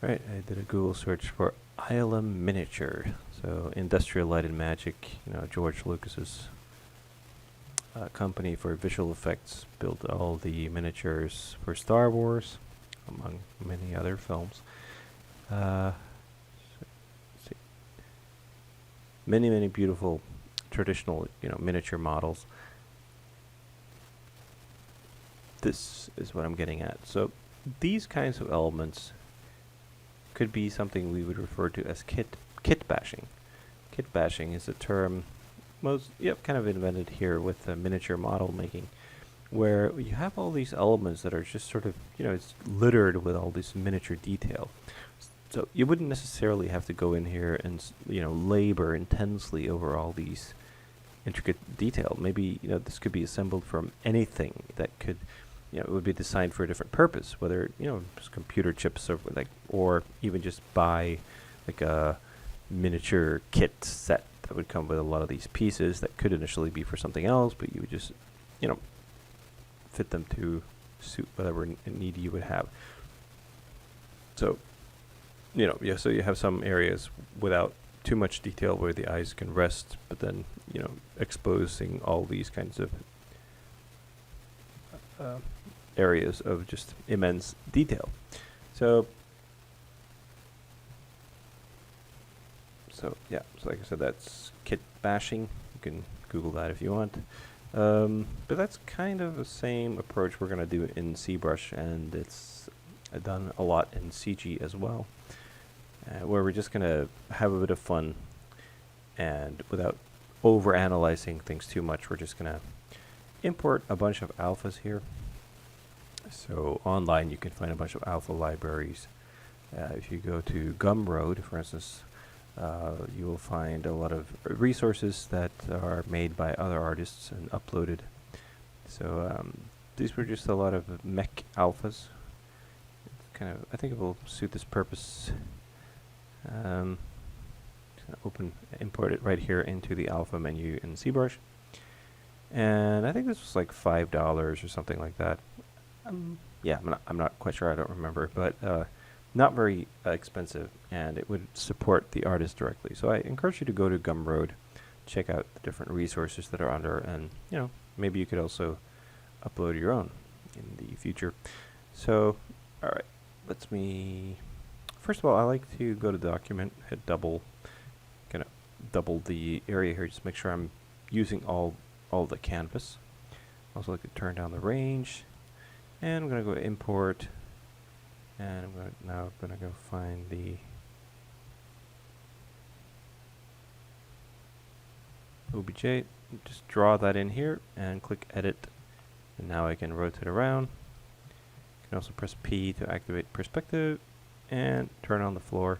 Right, I did a Google search for ILM Miniature. So Industrial Light and Magic, George Lucas's company for visual effects, built all the miniatures for Star Wars, among many other films. Uh, see, many beautiful traditional, miniature models. This is what I'm getting at. So these kinds of elements could be something we would refer to as kit bashing. Kit bashing is a term kind of invented here with miniature model making, where you have all these elements that are just sort of, it's littered with all this miniature detail. So you wouldn't necessarily have to go in here and labor intensely over all these intricate detail. Maybe this could be assembled from anything that could, it would be designed for a different purpose, whether just computer chips or even just buy like a miniature kit set that would come with a lot of these pieces that could initially be for something else, but you would just fit them to suit whatever need you would have. So so you have some areas without too much detail where the eyes can rest, but then exposing all these kinds of areas of just immense detail. So like I said, that's kit bashing. You can Google that if you want. But that's kind of the same approach we're going to do in ZBrush, and it's done a lot in CG as well, where we're just going to have a bit of fun, and without over-analyzing things too much, we're just going to import a bunch of alphas here. So online you can find a bunch of alpha libraries. If you go to Gumroad, for instance, you will find a lot of resources that are made by other artists and uploaded. So these were just a lot of mech alphas. I think it will suit this purpose. Import it right here into the alpha menu in ZBrush. And I think this was like $5 or something like that. I'm not quite sure. I don't remember, but not very expensive, and it would support the artist directly. So I encourage you to go to Gumroad, check out the different resources that are under, and maybe you could also upload your own in the future. So, all right, first of all, I like to go to document, hit double the area here, just make sure I'm using all the canvas. Also like to turn down the range, and I'm going to go import, and I'm now going to go find the OBJ, just draw that in here and click edit, and now I can rotate around. You can also press P to activate perspective and turn on the floor,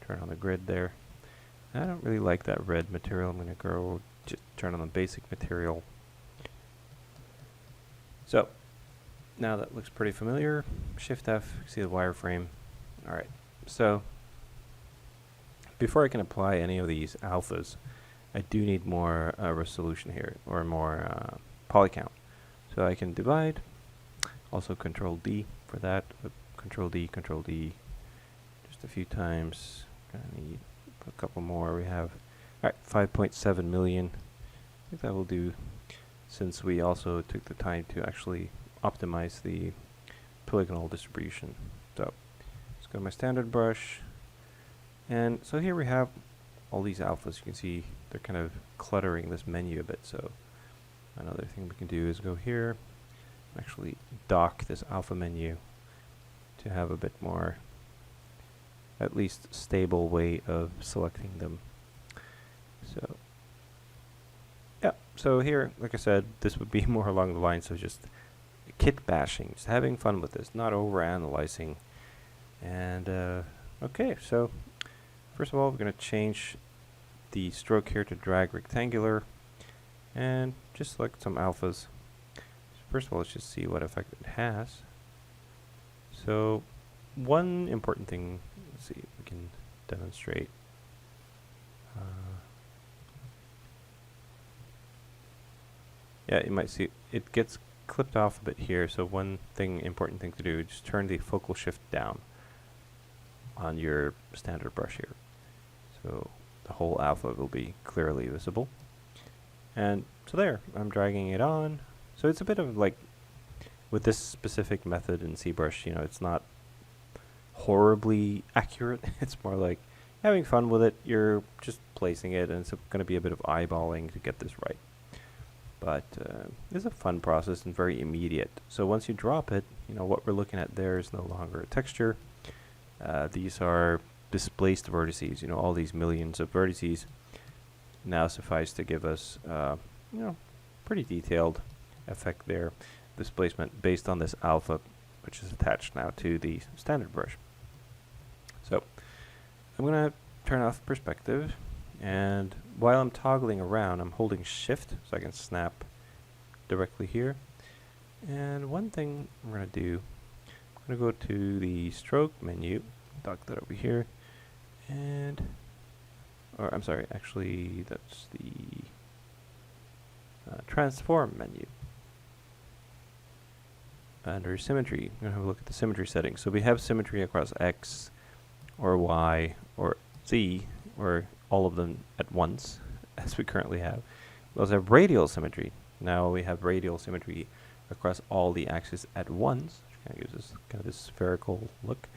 turn on the grid there. I don't really like that red material. I'm going to go just turn on the basic material. So now that looks pretty familiar. Shift F, see the wireframe. Alright, so before I can apply any of these alphas, I do need more resolution here, or more poly count. So I can divide, also Control D for that, Control D, just a few times. Gonna need a couple more. We have, alright, 5.7 million. I think that will do, since we also took the time to actually optimize the polygonal distribution. So let's go to my standard brush, and so here we have all these alphas. You can see they're kind of cluttering this menu a bit. So another thing we can do is go here, actually dock this alpha menu to have a bit more, at least stable way of selecting them. So so here, like I said, this would be more along the lines of just kit bashing, just having fun with this, not over analyzing. And okay, so first of all, we're going to change the stroke here to drag rectangular, and just select some alphas. First of all, let's just see what effect it has. So one important thing, let's see if we can demonstrate. Yeah, you might see it gets clipped off a bit here. So one important thing to do is just turn the focal shift down. on your standard brush here. So the whole alpha will be clearly visible. And so there, I'm dragging it on. So it's a bit of like, with this specific method in ZBrush, it's not horribly accurate. It's more like having fun with it. You're just placing it, and it's going to be a bit of eyeballing to get this right. But it's a fun process and very immediate. So once you drop it, what we're looking at there is no longer a texture. These are displaced vertices. All these millions of vertices now suffice to give us, pretty detailed effect there. Displacement based on this alpha, which is attached now to the standard brush. So I'm going to turn off perspective, and while I'm toggling around, I'm holding shift so I can snap directly here. And one thing I'm going to do, I'm going to go to the stroke menu, dock that over here, or I'm sorry, actually that's the transform menu. Under symmetry, I'm going to have a look at the symmetry settings. So we have symmetry across X or Y or Z, or all of them at once, as we currently have. We also have radial symmetry. Now we have radial symmetry across all the axes at once, which kind of gives us kind of this spherical look.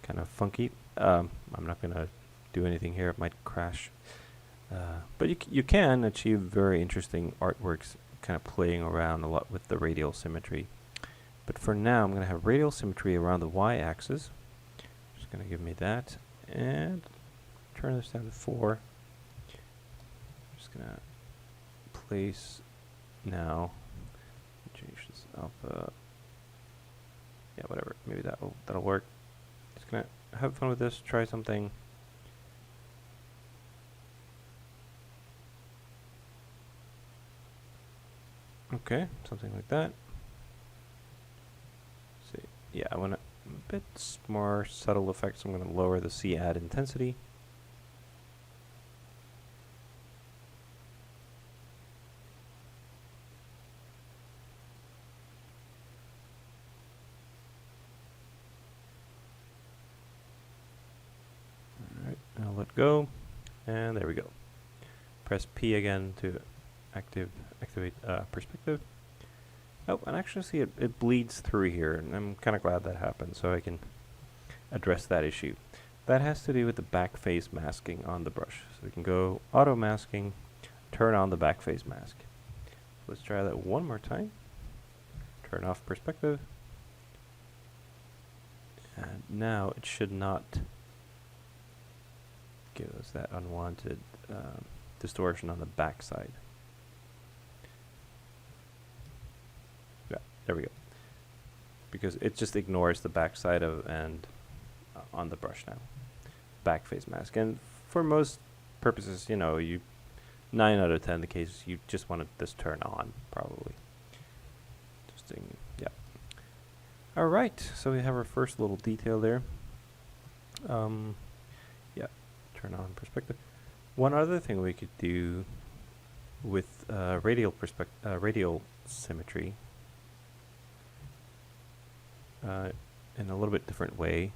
Kind of funky. I'm not going to do anything here. It might crash. But you can achieve very interesting artworks kind of playing around a lot with the radial symmetry. But for now, I'm going to have radial symmetry around the y-axis. Just going to give me that. And turn this down to 4. Just going to place now. Change this alpha. Yeah, whatever. Maybe that'll work. Just going to have fun with this. Try something. Okay, something like that. Yeah, I want a bit more subtle effects. I'm going to lower the C add intensity. Alright, I'll let go. And there we go. Press P again to activate perspective. Oh, and actually see it bleeds through here, and I'm kind of glad that happened, so I can address that issue. That has to do with the back face masking on the brush. So we can go auto masking, turn on the back face mask. Let's try that one more time. Turn off perspective. And now it should not give us that unwanted distortion on the back side. There we go. Because it just ignores the back side of and on the brush now. Back face mask. And for most purposes, 9 out of 10 the cases you just want this turn on, probably. Interesting. Yeah. All right. So we have our first little detail there. Yeah. Turn on perspective. One other thing we could do with radial symmetry. In a little bit different way.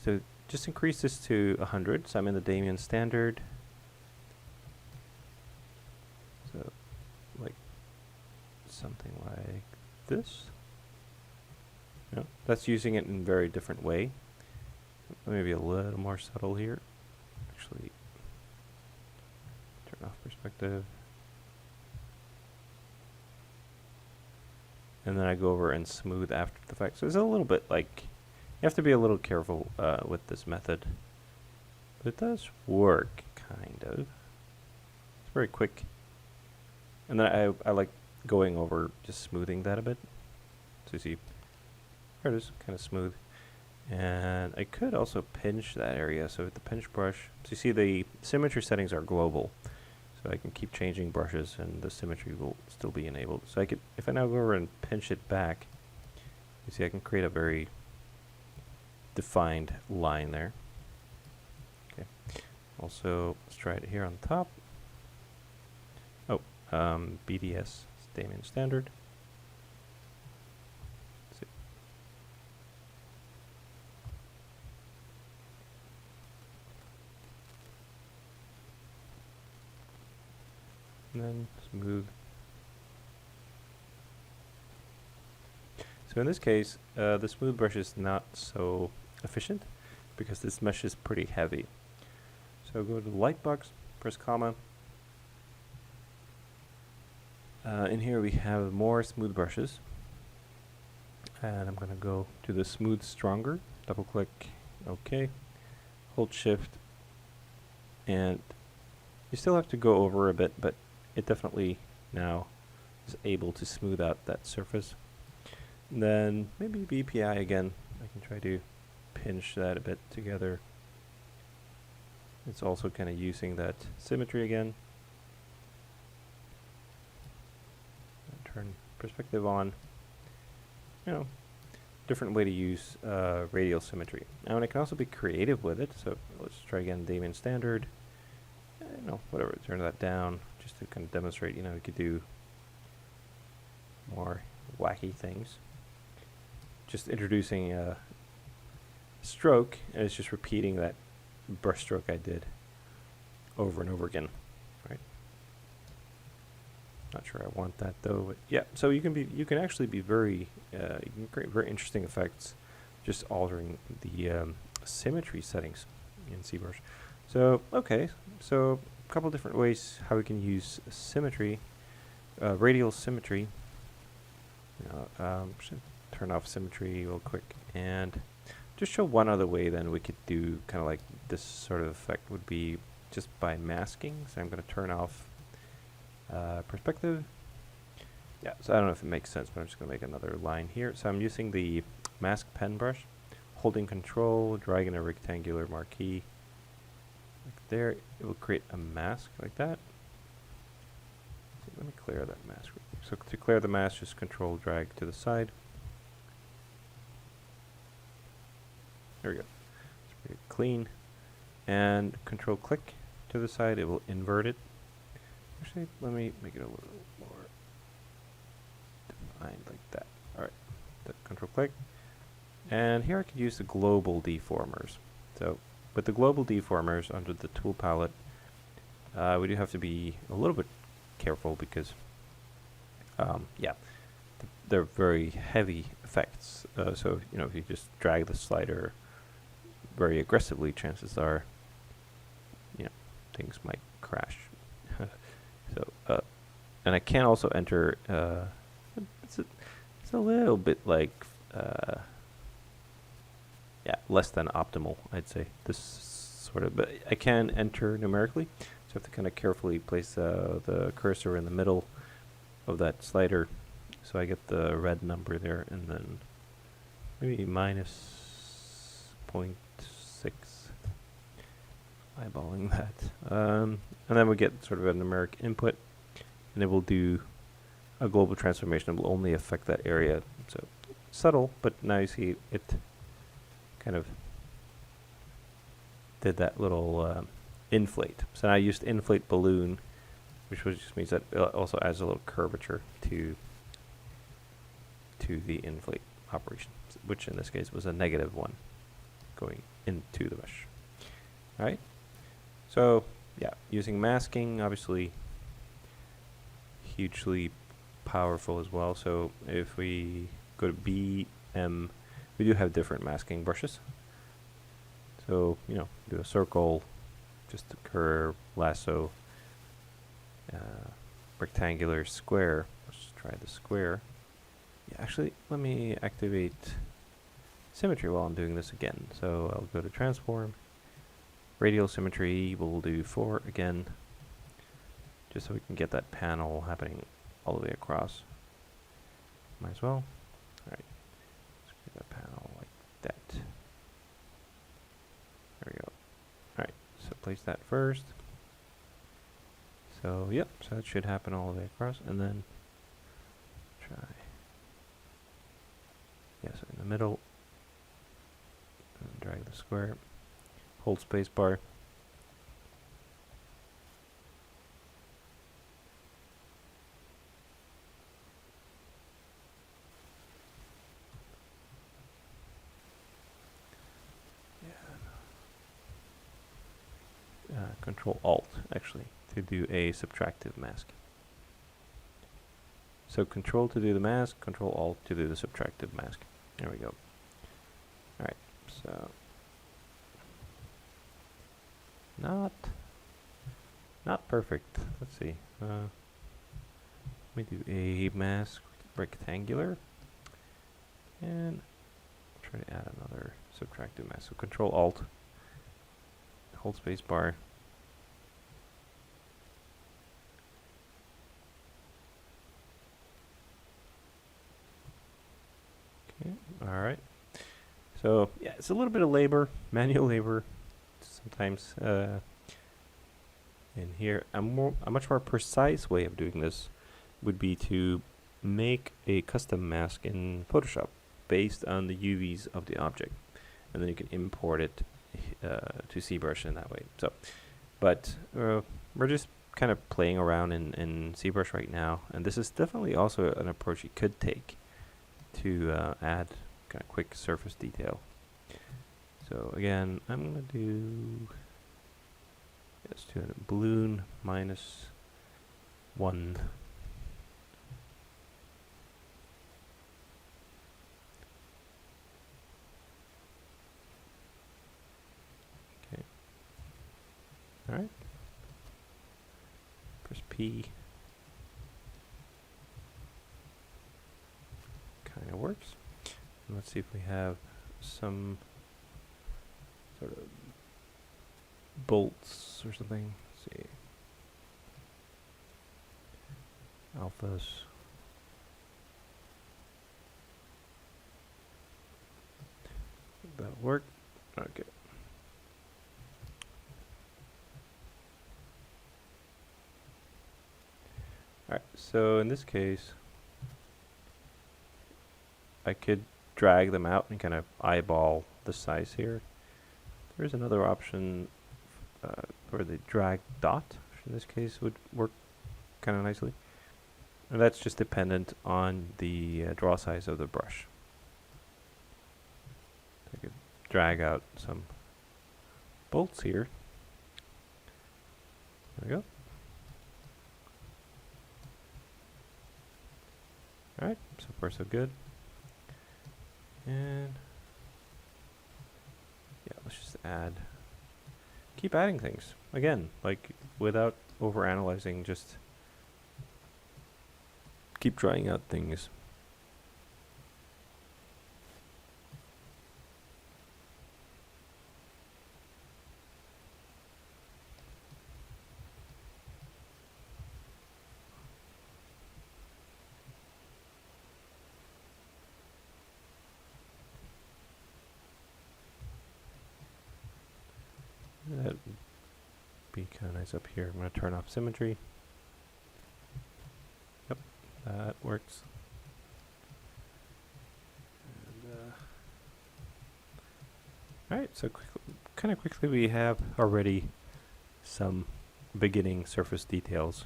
So just increase this to 100. So I'm in the Damien standard. So like something like this. That's using it in a very different way. Maybe a little more subtle here. Actually, turn off perspective. And then I go over and smooth after the fact. So it's a little bit like, you have to be a little careful with this method. But it does work, kind of. It's very quick. And then I like going over, just smoothing that a bit. So you see, there it is, kind of smooth. And I could also pinch that area. So with the pinch brush, so you see the symmetry settings are global. So I can keep changing brushes and the symmetry will still be enabled. So I could, if I now go over and pinch it back, you see I can create a very defined line there. Okay. Also, let's try it here on the top. Oh, BDS, Damien standard. Let's see. then smooth. So in this case, the smooth brush is not so efficient because this mesh is pretty heavy. So go to the light box, press comma. In here we have more smooth brushes. And I'm going to go to the smooth stronger, double click, OK, hold shift, and you still have to go over a bit, but it definitely now is able to smooth out that surface. And then maybe BPI again. I can try to pinch that a bit together. It's also kind of using that symmetry again. And turn perspective on. You know, different way to use radial symmetry. Now, and I can also be creative with it. So let's try again, Damien standard. You know, whatever, turn that down just to kind of demonstrate. You know, we could do more wacky things. Just introducing a stroke, and it's just repeating that brush stroke I did over and over again. Right. Not sure I want that though, but yeah. So you can actually be very, you can create very interesting effects, just altering the symmetry settings in ZBrush. So okay, so a couple different ways how we can use symmetry, radial symmetry. Should turn off symmetry real quick and just show one other way. Then we could do kind of like this sort of effect would be just by masking. So I'm going to turn off perspective. Yeah, so I don't know if it makes sense, but I'm just going to make another line here. So I'm using the mask pen brush, holding control, dragging a rectangular marquee. Like there, it will create a mask like that. So let me clear that mask. So to clear the mask, just control drag to the side. There we go. It's pretty clean. And control click to the side, it will invert it. Actually, let me make it a little more defined like that. Alright, control click. And here I could use the global deformers. So with the global deformers under the tool palette, we do have to be a little bit careful because, yeah, they're very heavy effects. So, you know, if you just drag the slider very aggressively, chances are, you know, things might crash. So, and I can also enter, it's a little bit like, yeah, less than optimal, I'd say, this sort of, but I can enter numerically, so I have to kind of carefully place the cursor in the middle of that slider, so I get the red number there, and then maybe minus 0.6, eyeballing that, and then we get sort of a numeric input, and it will do a global transformation. It will only affect that area, so subtle, but now you see it kind of did that little inflate. So now I used inflate balloon, which just means that it also adds a little curvature to the inflate operation, which in this case was a -1 going into the mesh. All right. So yeah, using masking, obviously hugely powerful as well. So if we go to B, M, we do have different masking brushes. So, you know, do a circle, just a curve, lasso, rectangular, square. Let's try the square. Yeah, actually, let me activate symmetry while I'm doing this again. So I'll go to transform. Radial symmetry, we'll do 4 again, just so we can get that panel happening all the way across. Might as well. Alright, let's get that panel like that. There we go. Alright, so place that first. So, yep, so that should happen all the way across, and then try. Yeah, so in the middle, and drag the square, hold space bar. Control Alt, actually, to do a subtractive mask. So Control to do the mask, Control Alt to do the subtractive mask. There we go. Alright, so not perfect. Let's see. Let me do a mask rectangular, and try to add another subtractive mask. So Control Alt, hold space bar. Okay, all right. So yeah, it's a little bit of labor, manual labor, sometimes. In here, a much more precise way of doing this would be to make a custom mask in Photoshop based on the UVs of the object, and then you can import it to ZBrush in that way. So, but we're just kind of playing around in ZBrush right now, and this is definitely also an approach you could take to add kind of quick surface detail. So again, I'm gonna do. Let's do a balloon -1. Okay. All right. Press P. Kind of works. And let's see if we have some sort of bolts or something. Let's see. Alphas. That'll work. Okay. Alright, so in this case, I could drag them out and kind of eyeball the size here. There's another option where the drag dot, which in this case would work kind of nicely. And that's just dependent on the draw size of the brush. I could drag out some bolts here. There we go. Alright, so far so good. And yeah, let's just keep adding things. Again, like without overanalyzing, just keep trying out things. That'd be kind of nice up here. I'm going to turn off symmetry. Yep, that works. And, alright, so kind of quickly we have already some beginning surface details.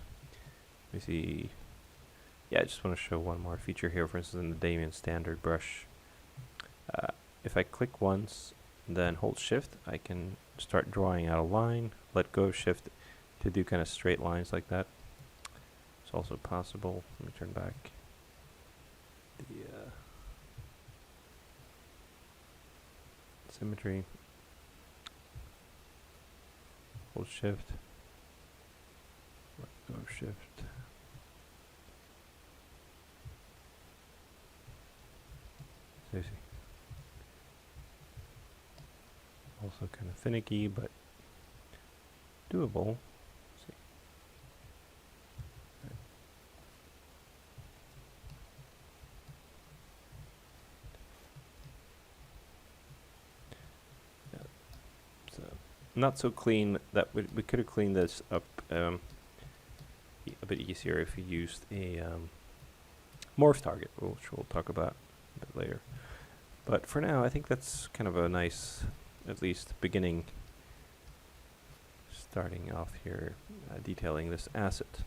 Let me see. Yeah, I just want to show one more feature here. For instance, in the Damien standard brush, if I click once, then hold shift, I can start drawing out a line, let go of shift to do kind of straight lines like that. It's also possible. Let me turn back the symmetry. Hold shift, let go of shift. So you see. Also kind of finicky, but doable. Let's see. Right. Yeah. So not so clean. That we could have cleaned this up a bit easier if you used a morph target, which we'll talk about a bit later. But for now, I think that's kind of a nice, at least beginning, starting off here, detailing this asset.